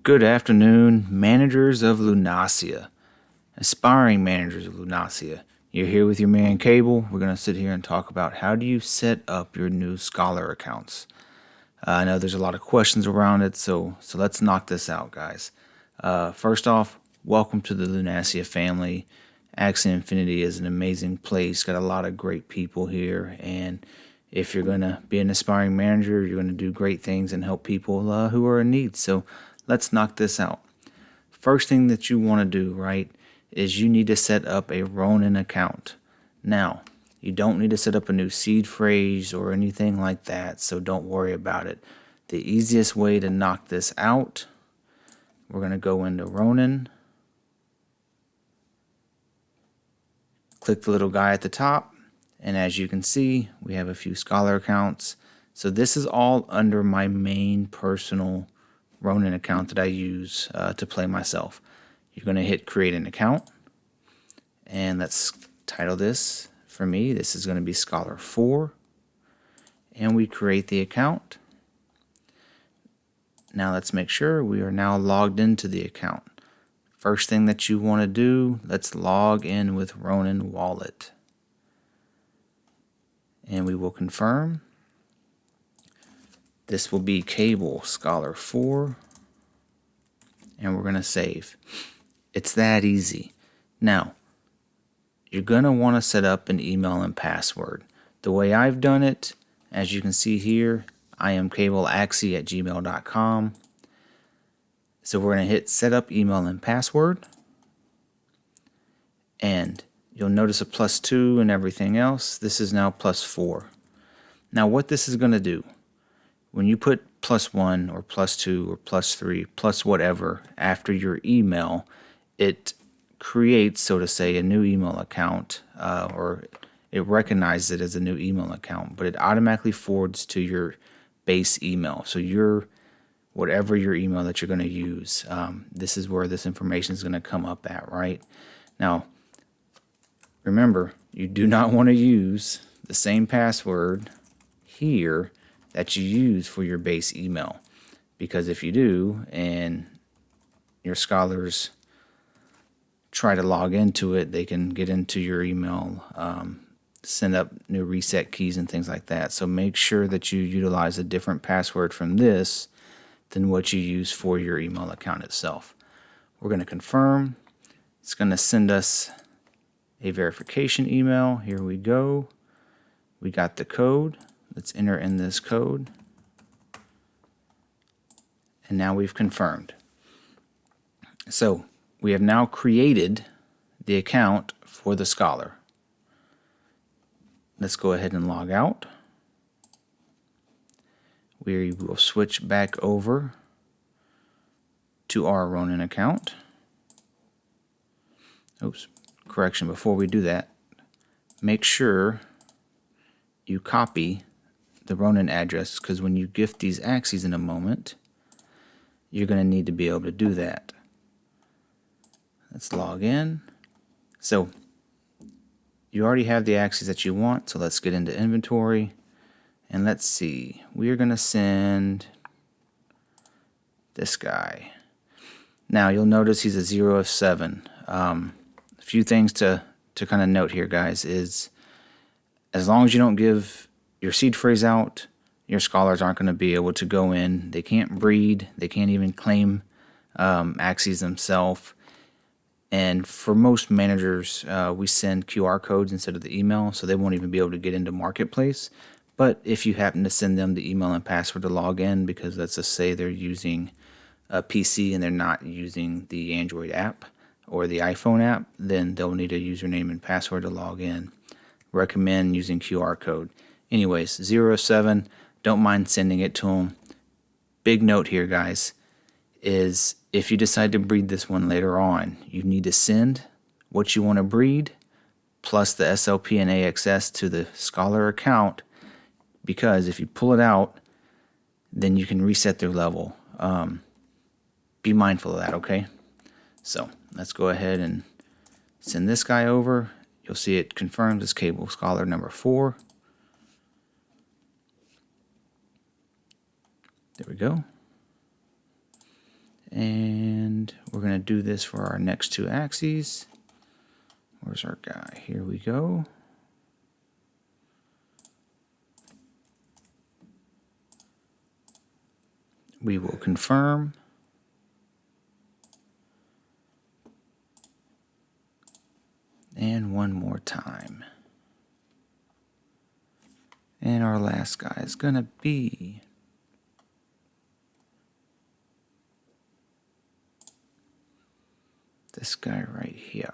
Good afternoon, managers of Lunacia, aspiring managers of Lunacia. You're here with your man Cable. We're going to sit here and talk about how do you set up your new Scholar accounts. I know there's a lot of questions around it, so let's knock this out, guys. First off, welcome to the Lunacia family. Axie Infinity is an amazing place, got a lot of great people here, and if you're going to be an aspiring manager, you're going to do great things and help people who are in need. So let's knock this out. First thing that you want to do, right, is you need to set up a Ronin account. Now, you don't need to set up a new seed phrase or anything like that, so don't worry about it. The easiest way to knock this out, we're going to go into Ronin, click the little guy at the top, and as you can see, we have a few Scholar accounts. So this is all under my main personal Ronin account that I use to play myself. You're going to hit create an account, and let's title this for me. This is going to be Scholar 4, and we create the account. Now let's make sure we are now logged into the account. First thing that you want to do, let's log in with Ronin Wallet. And we will confirm. This will be Cable Scholar 4. And we're going to save. It's that easy. Now, you're going to want to set up an email and password. The way I've done it, as you can see here, I am cableaxie@gmail.com. So we're going to hit set up email and password. And you'll notice a +2 and everything else. This is now +4. Now what this is going to do, when you put +1 or +2 or +3, plus whatever after your email, it creates, so to say, a new email account, or it recognizes it as a new email account, but it automatically forwards to your base email. So whatever your email that you're going to use, this is where this information is going to come up at, right? Now, remember, you do not want to use the same password here that you use for your base email, because if you do and your scholars try to log into it, they can get into your email, send up new reset keys and things like that. So make sure that you utilize a different password from this than what you use for your email account itself. We're going to confirm. It's going to send us a verification email. Here we go. We got the code. Let's enter in this code. And now we've confirmed. So we have now created the account for the Scholar. Let's go ahead and log out. We will switch back over to our Ronin account. Oops. Correction, before we do that, make sure you copy the Ronin address, because when you gift these Axies in a moment, you're going to need to be able to do that. Let's log in. So you already have the Axies that you want, so let's get into inventory, and let's see. We are going to send this guy. Now you'll notice he's a 0 of 7. A few things to kind of note here, guys, is as long as you don't give your seed phrase out, your scholars aren't going to be able to go in. They can't breed. They can't even claim Axies themselves. And for most managers, we send QR codes instead of the email, so they won't even be able to get into Marketplace. But if you happen to send them the email and password to log in, because let's just say they're using a PC and they're not using the Android app or the iPhone app, then they'll need a username and password to log in. Recommend using QR code. Anyways, 007, don't mind sending it to them. Big note here, guys, is if you decide to breed this one later on, you need to send what you want to breed plus the SLP and AXS to the Scholar account, because if you pull it out, then you can reset their level. Be mindful of that, okay? So let's go ahead and send this guy over. You'll see it confirmed as Cable Scholar number 4. There we go. And we're going to do this for our next two axes. Where's our guy? Here we go. We will confirm. And one more time. And our last guy is going to be this guy right here.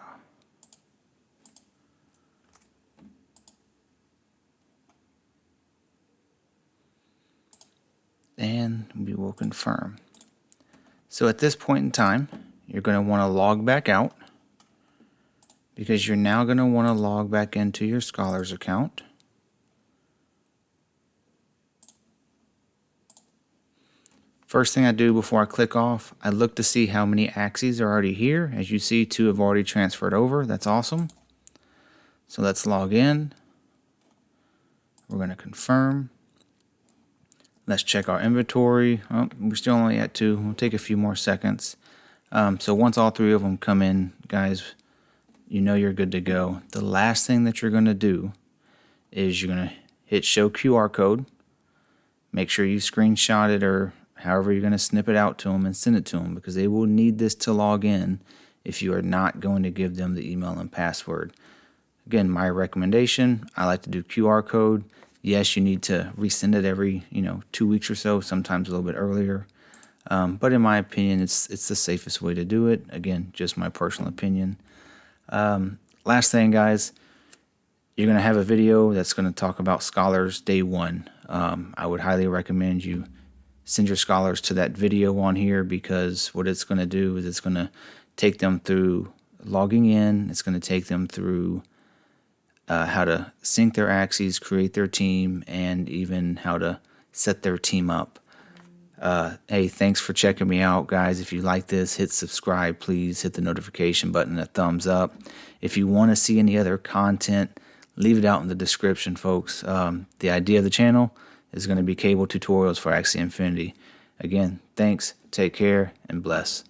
And we will confirm. So at this point in time, you're going to want to log back out, because you're now going to want to log back into your Scholars account. First thing I do before I click off, I look to see how many Axies are already here. As you see, 2 have already transferred over. That's awesome. So let's log in. We're going to confirm. Let's check our inventory. Oh, we're still only at 2. We'll take a few more seconds. So once all 3 of them come in, guys, you know you're good to go. The last thing that you're going to do is you're going to hit show QR code. Make sure you screenshot it, or however you're going to snip it out to them and send it to them, because they will need this to log in if you are not going to give them the email and password. Again, my recommendation, I like to do QR code. Yes, you need to resend it every 2 weeks or so, sometimes a little bit earlier. But in my opinion, it's the safest way to do it. Again, just my personal opinion. Last thing, guys, you're going to have a video that's going to talk about Scholars Day 1. I would highly recommend you send your scholars to that video on here, because what it's going to do is it's going to take them through logging in. It's going to take them through how to sync their Axies, create their team, and even how to set their team up. Hey, thanks for checking me out, guys. If you like this, hit subscribe, please. Hit the notification button, a thumbs up. If you want to see any other content, leave it out in the description, folks. The idea of the channel is going to be cable tutorials for Axie Infinity. Again, thanks, take care, and bless.